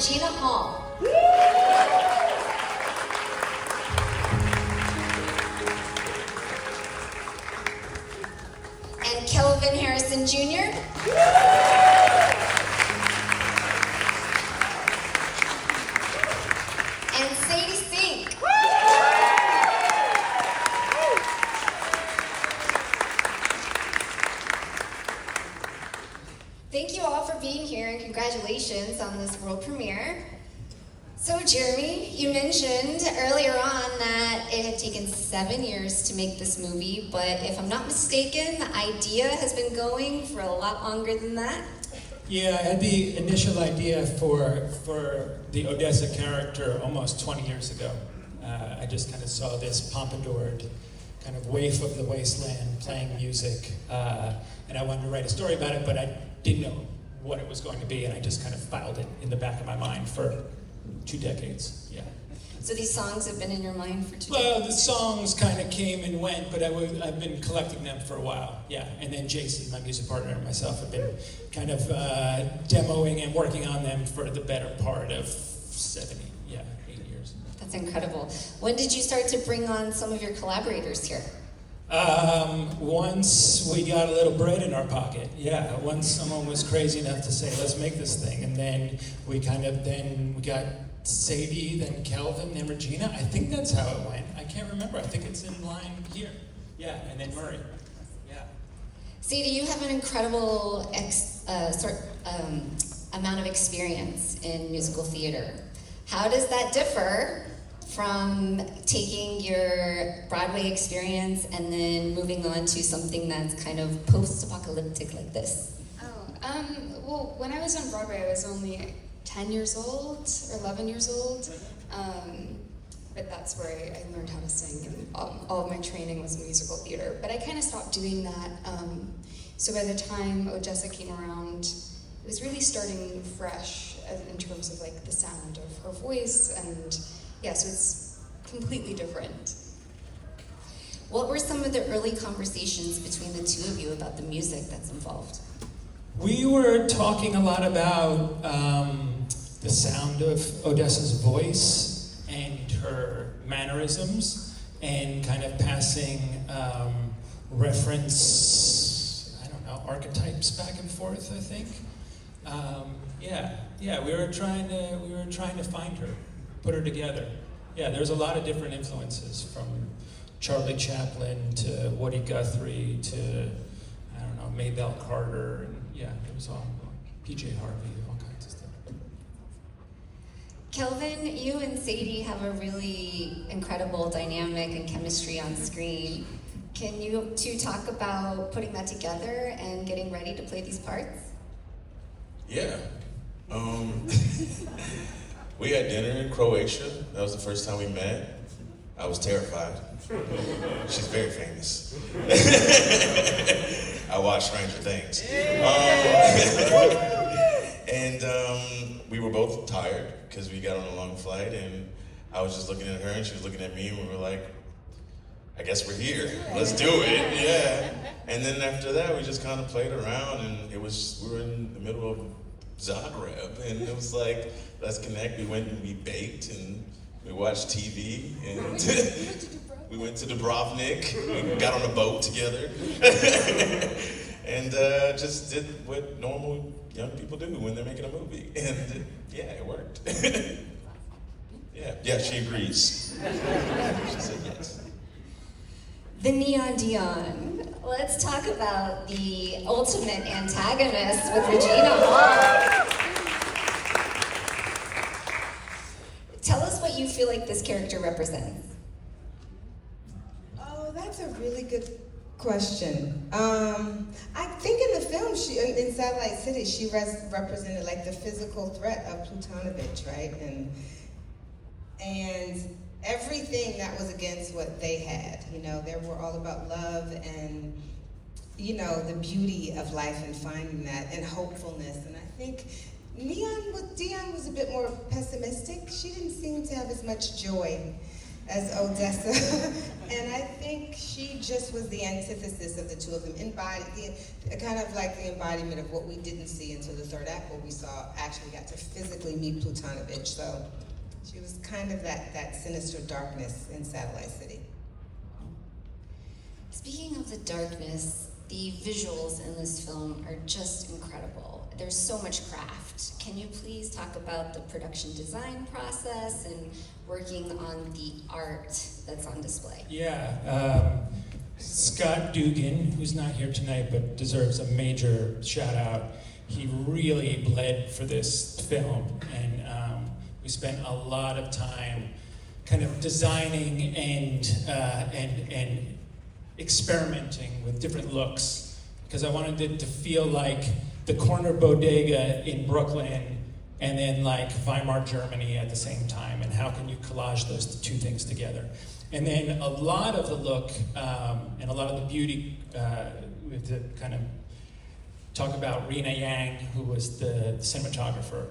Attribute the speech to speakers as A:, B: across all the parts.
A: Regina Hall. And Kelvin Harrison Jr. And Sadie Sink. Thank you all for being here and congratulations on this world premiere. So Geremy, you mentioned earlier on that it had taken 7 years to make this movie, but if I'm not mistaken, the idea has been going for a lot longer than that.
B: Yeah, I had the initial idea for the Odessa character almost 20 years ago. I just kind of saw this pompadoured kind of waif of the wasteland playing music, and I wanted to write a story about it, but I didn't know what it was going to be, and I just kind of filed it in the back of my mind for 2 decades. Yeah.
A: So these songs have been in your mind for 2 decades?
B: Well, the songs kind of came and went, but I've been collecting them for a while. Yeah, and then Jason, my music partner, and myself have been kind of demoing and working on them for the better part of 8 years.
A: That's incredible. When did you start to bring on some of your collaborators here?
B: Once we got a little bread in our pocket, yeah. Once someone was crazy enough to say, let's make this thing, and then we got Sadie, then Kelvin, then Regina. I think that's how it went. I can't remember. I think it's in line here. Yeah, and then Murray. Yeah.
A: Sadie, you have an incredible amount of experience in musical theater. How does that differ from taking your Broadway experience and then moving on to something that's kind of post-apocalyptic like this?
C: Well, when I was on Broadway, I was only 10 years old or 11 years old, but that's where I learned how to sing, and all of my training was musical theater. But I kind of stopped doing that, so by the time Odessa came around, it was really starting fresh in terms of like the sound of her voice, and yeah, so it's completely different.
A: What were some of the early conversations between the two of you about the music that's involved?
B: We were talking a lot about the sound of Odessa's voice and her mannerisms, and kind of passing reference, archetypes back and forth, I think. We were trying to find her, put her together. Yeah, there's a lot of different influences, from Charlie Chaplin to Woody Guthrie to, Maybelle Carter, and yeah, it was all PJ Harvey, all kinds of stuff.
A: Kelvin, you and Sadie have a really incredible dynamic and chemistry on screen. Can you two talk about putting that together and getting ready to play these parts?
D: Yeah. We had dinner in Croatia. That was the first time we met. I was terrified. She's very famous. I watched Stranger Things. We were both tired because we got on a long flight, and I was just looking at her and she was looking at me, and we were like, I guess we're here. Let's do it. Yeah. And then after that, we just kind of played around, and we were in the middle of Zagreb, and it was like, let's connect. We went and we baked, and we watched TV, and we went to Dubrovnik. We got on a boat together, and just did what normal young people do when they're making a movie. And yeah, it worked. Yeah, she agrees. She said yes.
A: The Neon Dion. Let's talk about the ultimate antagonist with Regina Hall. Tell us what you feel like this character represents.
E: Oh, that's a really good question. I think in the film, in Satellite City, she represented like the physical threat of Plutanovich, right? And everything that was against what they had. They were all about love and, the beauty of life and finding that, and hopefulness. And I think Dion was a bit more pessimistic. She didn't seem to have as much joy as Odessa. And I think she just was the antithesis of the two of them, kind of like the embodiment of what we didn't see until the third act, where we actually got to physically meet Plutanovich. So she was kind of that sinister darkness in Satellite City.
A: Speaking of the darkness, the visuals in this film are just incredible. There's so much craft. Can you please talk about the production design process and working on the art that's on display?
B: Yeah, Scott Dugan, who's not here tonight but deserves a major shout out. He really bled for this film, and we spent a lot of time kind of designing and experimenting with different looks, because I wanted it to feel like the corner bodega in Brooklyn and then like Weimar, Germany at the same time, and how can you collage those two things together? And then a lot of the look and a lot of the beauty, we have to kind of talk about Rena Yang, who was the cinematographer,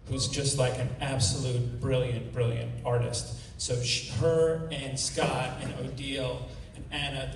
B: who's just like an absolute brilliant artist. So her and Scott and Odile and Anna,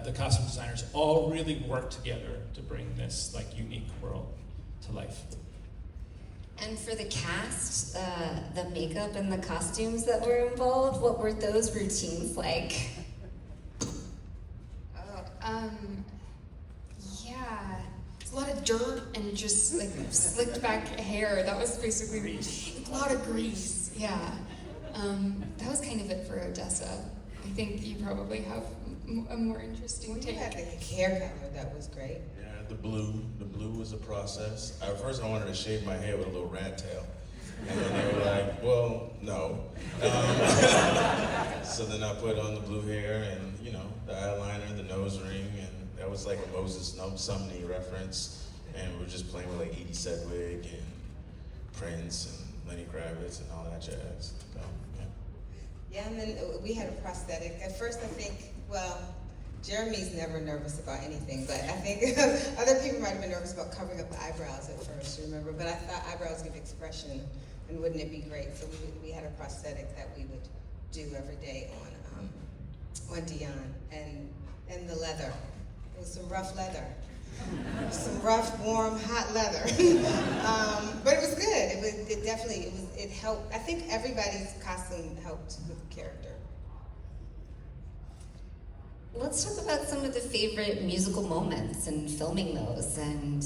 B: the costume designers, all really worked together to bring this like unique world to life.
A: And for the cast, the makeup and the costumes that were involved, what were those routines like?
C: Yeah, it's a lot of dirt and just like slicked back hair. That was basically a lot of grease. Yeah, that was kind of it for Odessa. I think you probably have a more interesting
E: We
C: take.
E: had the hair color that was great.
D: Yeah, the blue was a process. At first I wanted to shave my hair with a little rat tail. And then they were like, well, no. So then I put on the blue hair and, the eyeliner, the nose ring, and that was like a Moses Sumney reference. And we were just playing with like Edie Sedgwick and Prince and Lenny Kravitz and all that jazz. So, yeah.
E: Yeah, and then we had a prosthetic. At first I think, Geremy's never nervous about anything, but I think other people might have been nervous about covering up the eyebrows at first, remember? But I thought eyebrows give expression, and wouldn't it be great? So we had a prosthetic that we would do every day on Dion, and the leather. It was some rough leather. Some rough, warm, hot leather. But it was good. It helped. I think everybody's costume helped with the character.
A: Let's talk about some of the favorite musical moments and filming those, and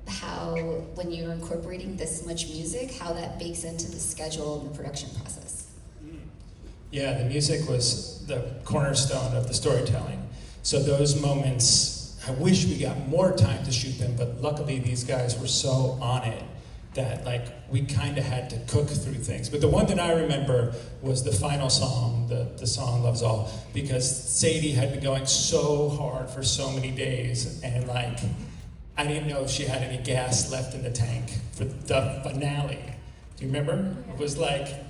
A: how, when you're incorporating this much music, how that bakes into the schedule and the production process.
B: Yeah, the music was the cornerstone of the storytelling. So those moments, I wish we got more time to shoot them, but luckily these guys were so on it that we kind of had to cook through things. But the one that I remember was the final song, the song Love's All, because Sadie had been going so hard for so many days, and I didn't know if she had any gas left in the tank for the finale. Do you remember? It was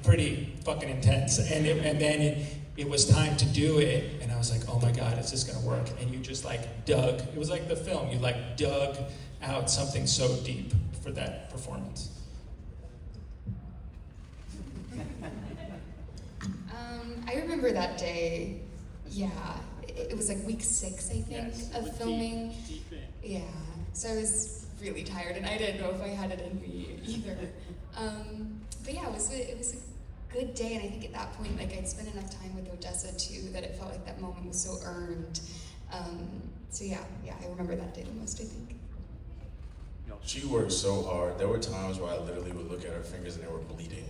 B: pretty fucking intense. And then it was time to do it, and I was like, oh my God, is this gonna work? And you just dug, it was like the film, you dug out something so deep for that performance.
C: I remember that day. Yeah, it was week 6, I think,
B: Yes,
C: of filming. Yeah, so I was really tired, and I didn't know if I had it in me either. But yeah, it was a good day, and I think at that point, I'd spent enough time with Odessa too that it felt like that moment was so earned. So yeah, I remember that day the most, I think.
D: She worked so hard. There were times where I literally would look at her fingers and they were bleeding.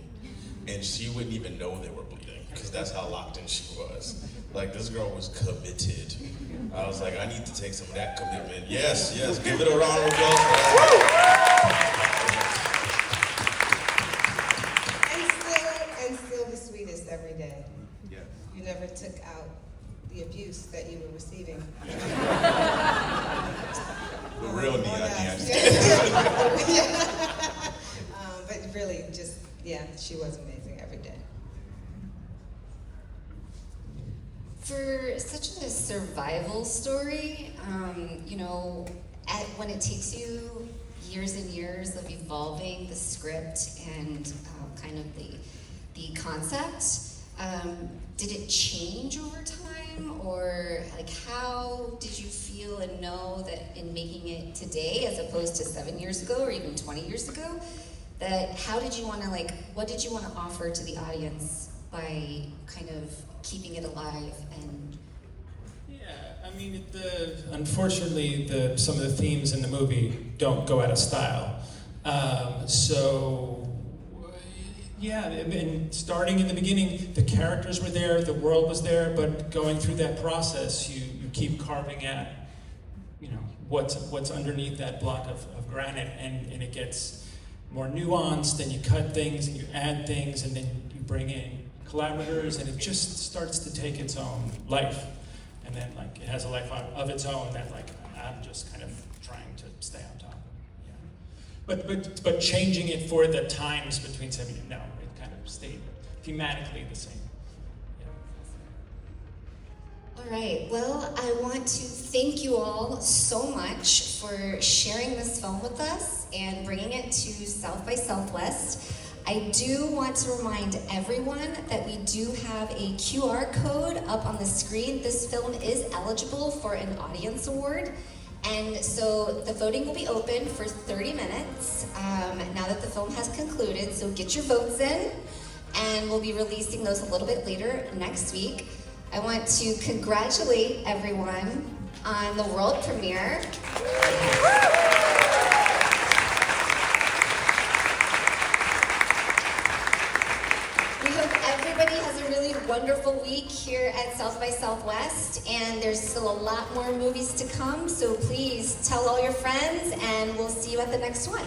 D: And she wouldn't even know they were bleeding, because that's how locked in she was. This girl was committed. I was like, I need to take some of that commitment. Yes, give it a round of applause for that.
E: And still the sweetest every day.
D: Yeah.
E: You never took out the abuse that you were receiving.
D: The real neon.
E: But really, she was amazing every day.
A: For such a survival story, when it takes you years and years of evolving the script and kind of the concept, Did it change over time, or like how did you feel and know that in making it today, as opposed to 7 years ago or even 20 years ago, that how did you want to what did you want to offer to the audience by kind of keeping it alive and?
B: Yeah, I mean, unfortunately, some of the themes in the movie don't go out of style. Yeah, and starting in the beginning, the characters were there, the world was there, but going through that process, you keep carving at, what's underneath that block of granite, and it gets more nuanced, and you cut things, and you add things, and then you bring in collaborators, and it just starts to take its own life. And then, it has a life of its own that, I'm just kind of trying to stay on top. But changing it for the times between 70, no, it kind of stayed thematically the same. Yeah.
A: All right, well, I want to thank you all so much for sharing this film with us and bringing it to South by Southwest. I do want to remind everyone that we do have a QR code up on the screen. This film is eligible for an audience award. And so the voting will be open for 30 minutes now that the film has concluded. So get your votes in, and we'll be releasing those a little bit later next week. I want to congratulate everyone on the world premiere. We hope everybody has a really wonderful week here at South by Southwest, and there's still a lot more movies to come, so please tell all your friends, and we'll see you at the next one.